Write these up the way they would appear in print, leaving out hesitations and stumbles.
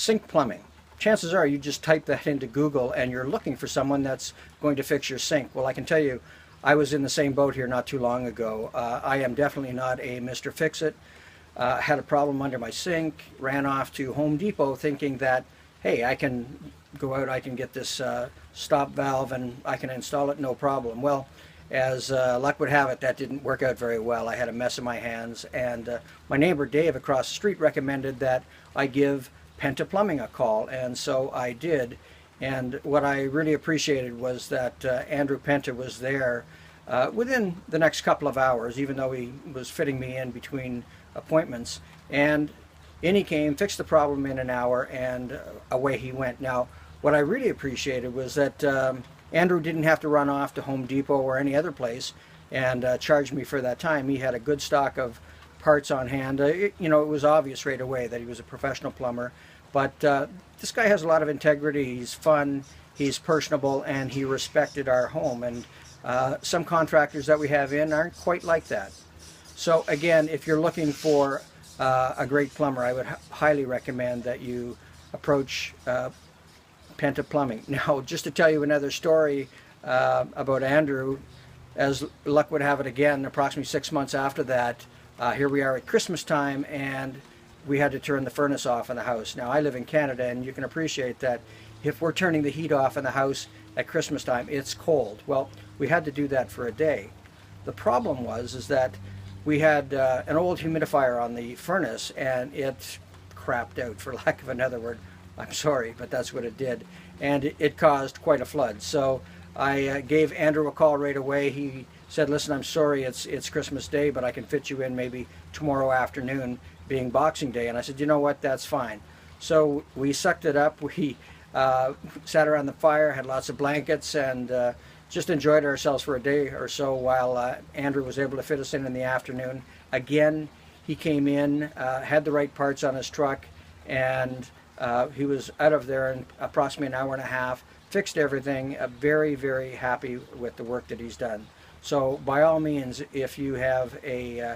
Sink Plumbing. Chances are you just type that into Google and you're looking for someone that's going to fix your sink. Well, I can tell you, I was in the same boat here not too long ago. I am definitely not a Mr. Fix-It. Had a problem under my sink, ran off to Home Depot thinking that, hey, I can go out, I can get this stop valve and I can install it, no problem. Well, as luck would have it, that didn't work out very well. I had a mess in my hands, and my neighbor Dave across the street recommended that I give Penta Plumbing a call, and so I did. And what I really appreciated was that Andrew Penta was there within the next couple of hours, even though he was fitting me in between appointments. And in he came, fixed the problem in an hour, and away he went. Now, what I really appreciated was that Andrew didn't have to run off to Home Depot or any other place and charge me for that time. He had a good stock of parts on hand. It was obvious right away that he was a professional plumber, but this guy has a lot of integrity. He's fun, he's personable, and he respected our home. And some contractors that we have in aren't quite like that. So again, if you're looking for a great plumber, I would highly recommend that you approach Penta Plumbing. Now, just to tell you another story about Andrew, as luck would have it again, approximately 6 months after that, here we are at Christmas time, and we had to turn the furnace off in the house. Now, I live in Canada, and you can appreciate that if we're turning the heat off in the house at Christmas time, it's cold. Well, we had to do that for a day. The problem was that we had an old humidifier on the furnace, and it crapped out, for lack of another word. I'm sorry, but that's what it did. And it caused quite a flood. So I gave Andrew a call right away. He said, listen, I'm sorry, it's Christmas Day, but I can fit you in maybe tomorrow afternoon, being Boxing Day. And I said, you know what, that's fine. So we sucked it up. We sat around the fire, had lots of blankets, and just enjoyed ourselves for a day or so while Andrew was able to fit us in the afternoon. Again, he came in, had the right parts on his truck, and he was out of there in approximately an hour and a half, fixed everything, very, very happy with the work that he's done. So by all means, if you have a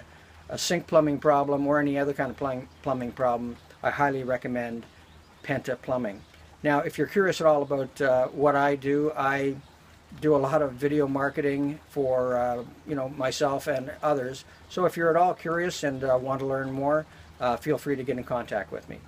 sink plumbing problem or any other kind of plumbing problem, I highly recommend Penta Plumbing. Now, if you're curious at all about what I do a lot of video marketing for myself and others. So if you're at all curious and want to learn more, feel free to get in contact with me.